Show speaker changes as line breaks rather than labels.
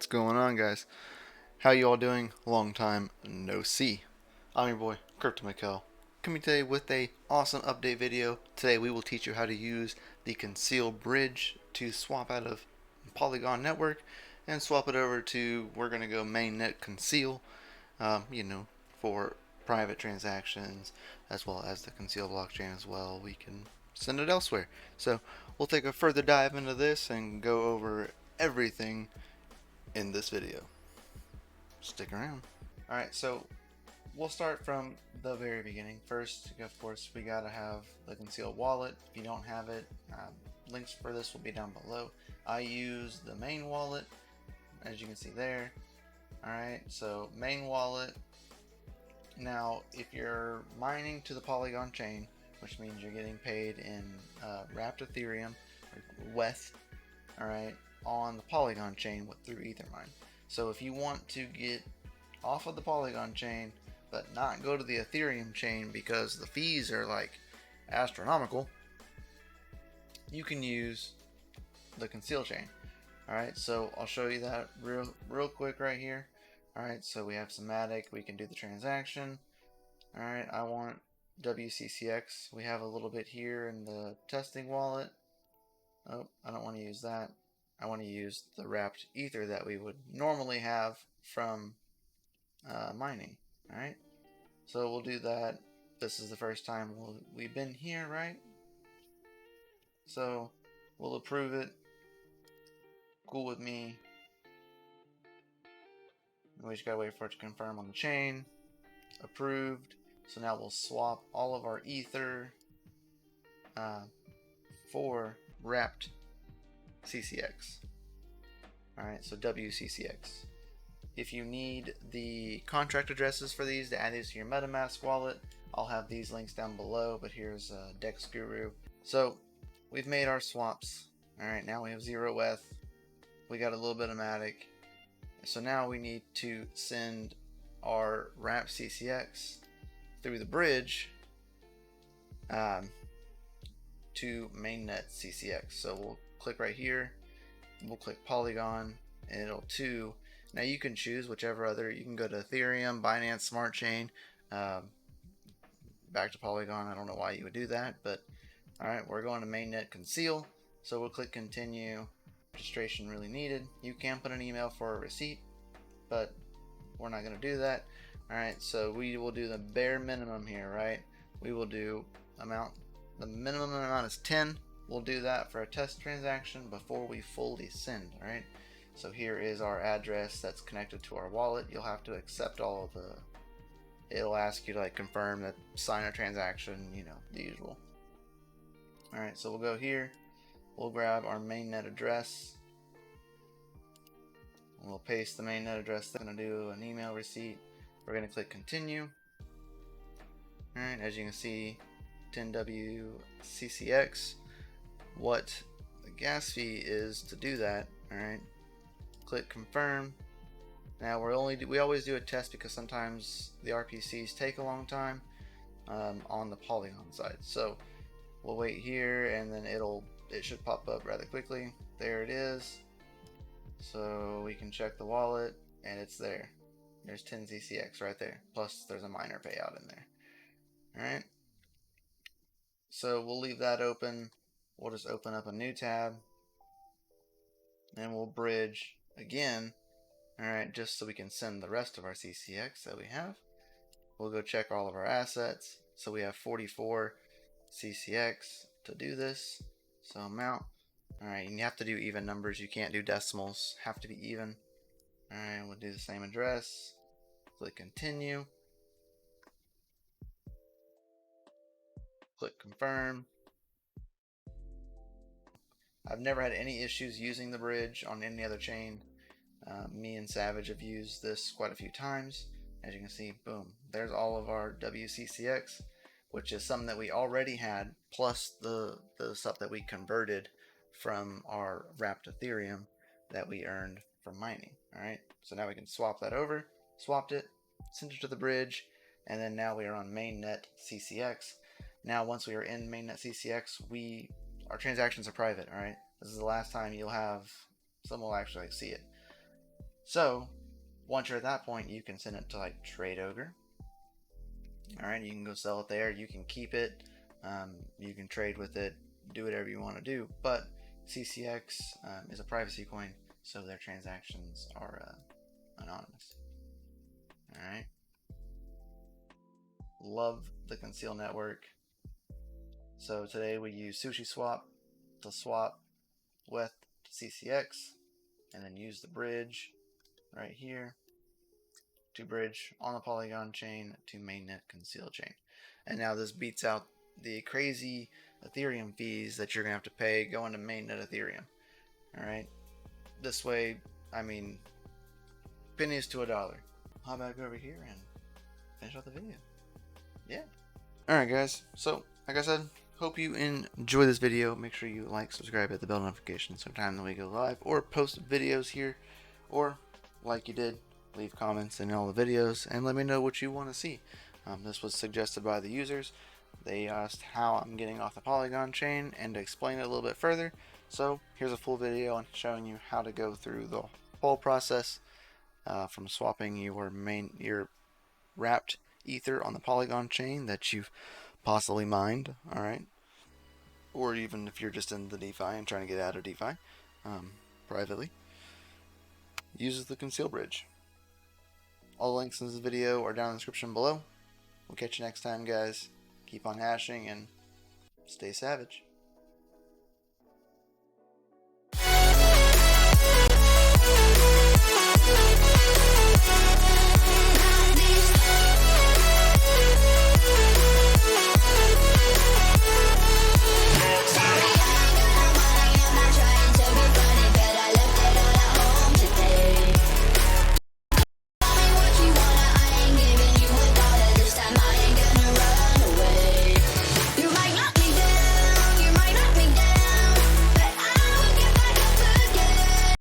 What's going on, guys? How you all doing? Long time no see. I'm your boy CryptoMykel, coming today with a awesome update video. Today we will teach you how to use the Conceal bridge to swap out of Polygon network and swap it over to, we're gonna go mainnet Conceal, for private transactions as well as the Conceal blockchain as well. We can send it elsewhere. So we'll take a further dive into this and go over everything in this video. Stick around. Alright, so we'll start from the very beginning. First, of course, we gotta have the Conceal wallet. If you don't have it, links for this will be down below. I use the main wallet, as you can see there. Alright, so main wallet. Now, if you're mining to the Polygon chain, which means you're getting paid in wrapped Ethereum, or WETH, alright, on the Polygon chain through Ethermine. So if you want to get off of the Polygon chain but not go to the Ethereum chain because the fees are like astronomical, you can use the Conceal chain. Alright, so I'll show you that real quick right here. Alright, so we have Somatic, we can do the transaction. Alright, I want WCCX. We have a little bit here in the testing wallet. Oh, I don't want to use that. I want to use the wrapped ether that we would normally have from mining. Alright, so we'll do that. This is the first time we've been here, right? So we'll approve it. Cool with me. We just gotta wait for it to confirm on the chain. Approved. So now we'll swap all of our ether for wrapped CCX. Alright, so WCCX. If you need the contract addresses for these to add these to your MetaMask wallet, I'll have these links down below, but here's Dex Guru. So we've made our swaps. Alright, now we have 0 ETH. We got a little bit of Matic. So now we need to send our wrapped CCX through the bridge to mainnet CCX. So we'll click right here, we'll click Polygon, and it'll now you can choose whichever other, you can go to Ethereum, Binance Smart Chain, back to Polygon. I don't know why you would do that, but alright, we're going to mainnet Conceal, so we'll click continue. Registration really needed. You can put an email for a receipt, but we're not going to do that. Alright, so we will do the bare minimum here, right? We will do the minimum amount is 10. We'll do that for a test transaction before we fully send. Alright, so here is our address that's connected to our wallet. You'll have to accept all of it'll ask you to like confirm that, sign a transaction, you know, the usual. Alright, so we'll go here, we'll grab our mainnet address, and we'll paste the mainnet address. We're going to do an email receipt. We're going to click continue. Alright, as you can see, 10WCCX. What the gas fee is to do that. Alright, click confirm. Now we always do a test because sometimes the RPCs take a long time on the Polygon side. So we'll wait here, and then it should pop up rather quickly. There it is. So we can check the wallet, and it's there. There's 10 CCX right there. Plus there's a miner payout in there. Alright, so we'll leave that open. We'll just open up a new tab, and we'll bridge again. Alright, just so we can send the rest of our CCX that we have. We'll go check all of our assets. So we have 44 CCX to do this. So amount. Alright, and you have to do even numbers. You can't do decimals. Have to be even. Alright, we'll do the same address. Click continue. Click confirm. I've never had any issues using the bridge on any other chain. Me and Savage have used this quite a few times. As you can see, boom, there's all of our WCCX, which is something that we already had, plus the stuff that we converted from our wrapped Ethereum that we earned from mining. Alright, so now we can swap that over. Swapped it, sent it to the bridge, and then now we are on mainnet CCX. Now once we are in mainnet CCX, our transactions are private. Alright, this is the last time you'll have someone will actually see it. So once you're at that point, you can send it to like Trade Ogre. All right, you can go sell it there. You can keep it. You can trade with it. Do whatever you want to do. But CCX is a privacy coin, so their transactions are anonymous. All right. Love the Conceal Network. So today we use SushiSwap to swap with CCX, and then use the bridge right here to bridge on the Polygon chain to mainnet Conceal chain. And now this beats out the crazy Ethereum fees that you're gonna have to pay going to mainnet Ethereum. All right, this way, I mean, pennies to $1. Hop back over here and finish out the video. Yeah. All right, guys. So, like I said, hope you enjoy this video. Make sure you like, subscribe, hit the bell notification so time that we go live or post videos here, or like you did, leave comments in all the videos and let me know what you want to see. This was suggested by the users. They asked how I'm getting off the Polygon chain and to explain it a little bit further. So here's a full video on showing you how to go through the whole process from swapping your wrapped ether on the Polygon chain that you've possibly mined, all right, or even if you're just in the DeFi and trying to get out of DeFi privately, uses the Conceal bridge. All the links in this video are down in the description below. We'll catch you next time, guys. Keep on hashing and stay savage.